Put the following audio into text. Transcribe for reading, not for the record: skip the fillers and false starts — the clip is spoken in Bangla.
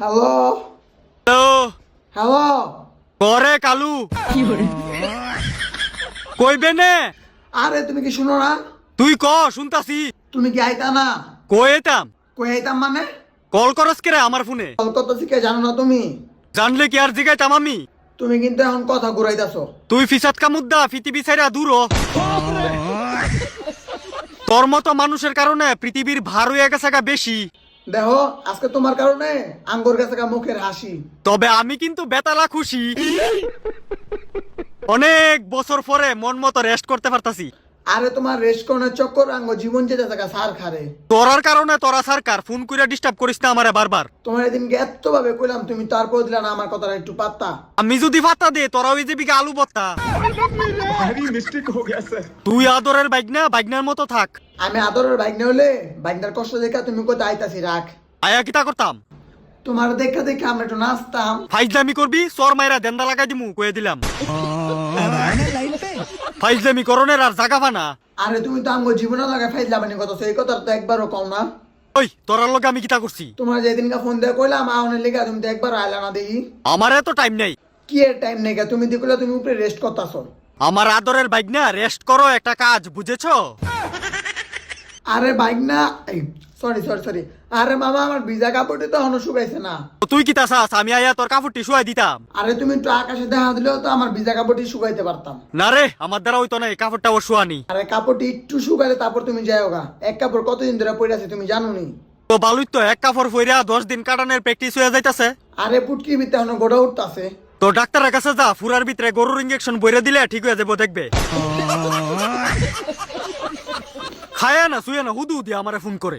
হ্যালো হ্যালো হ্যালো করে কালু কইবে নে আরে তুমি কি শুনো না? তুই ক শুনতাছি তুমি কি আইতা না? কইতাম কই আইতাম মানে? কল করস কে রে আমার ফোনে কল করতেছি কে জানো না তুমি? জানলে কি আর জিগাইতাম আমি তুমি কিন্তু এখন কথা ঘুরাইতাছো। তুই ফিসাত কামুদ্দা পৃথিবী ছাইরা দূর হ। তোর মতো মানুষের কারণে পৃথিবীর ভার হয়ে গেছে গা বেশি। দেখো আজকে তোমার কারণে আঙ্গুর গেছে গা মুখের হাসি। তবে আমি কিন্তু বেতালা খুশি, অনেক বছর পরে মন মতো রেস্ট করতে পারতাছি। আরে তোমার রেস্টকনের চক্কর আঙ্গ জীবন যেতে থাকা সার খারে। তোরার কারণে তোরা সরকার ফোন কইরা ডিস্টার্ব করিস না আমারে বারবার। তোমার এদিনকে এত ভাবে কইলাম তুমি তারপর দিলা না আমার কথাটা একটু পাত্তা। আমি যদি ফাতা দে তোরা ওই যে বিঘা আলু বত্তা। তুই আদরের বাইগনা বাইগনার মতো থাক। আমি আদরের বাইক না হলে বাইকটার কষ্ট দেখা তুমি কোথায় আইতাছি রাখ। আয়া কিতা করতাম, তোমার দেখা দেখে আমরা একটু নাচতাম। ফাইজলামি করবি সর মাইরা দেন্দা লাগাই দিমু কয়ে দিলাম। ফাইজলামি করনের আর জাগা পানা। আরে তুমি তো আঙ্গ জীবনে লাগা ফাইজলামানি কথা সেই কথা তো একবারও কও না। ওই তোরার লগে আমি কিতা করছি? তোমার যেদিনকে ফোন দিয়ে কইলাম আউনের লেগে তুমি তো একবার আইলা না দেখি। আমার এত টাইম নাই। কি এর টাইম নেই গা? তুমি দেখলা তুমি উপরে রেস্ট করতাছো। আমার আদরের বাইগনা রেস্ট করো একটা কাজ বুঝেছো? আরে বাইক না, সরি সরি সরি। আরে মামা আমার ভিজা কাপড়টি তো এখনো শুকাইছে না। তো তুই কিতা চাস আমি আয়া তোর কাপড়টি শুয়াই দিতাম? আরে তুমি একটু আকাশে দেখা দিলেও তো আমার ভিজা কাপড়টি শুকাইতে পারতাম। না রে আমার দ্বারা হইতো না, এই কাপড়টা ও শুয়ানি। আরে কাপড়টি একটু শুকাইলে তারপর তুমি যাও গা। এক কাপড় কতদিন ধরে পড়ে আছে তুমি জানো নি? তো বালুই তো এক কাপড় ফইরা 10 দিন কাটানোর প্র্যাকটিস হয়ে যাইতাছে। আরে পুটকির ভিতরে এখনো গোড়া উঠতাছে। তো ডাক্তারের কাছে যা, ফুরার ভিতরে গরুর ইঞ্জেকশন বইরে দিলে ঠিক হয়ে যাবো দেখবে। খায় না শুয়ে না হুদু দিয়ে আমারে ফোন করে।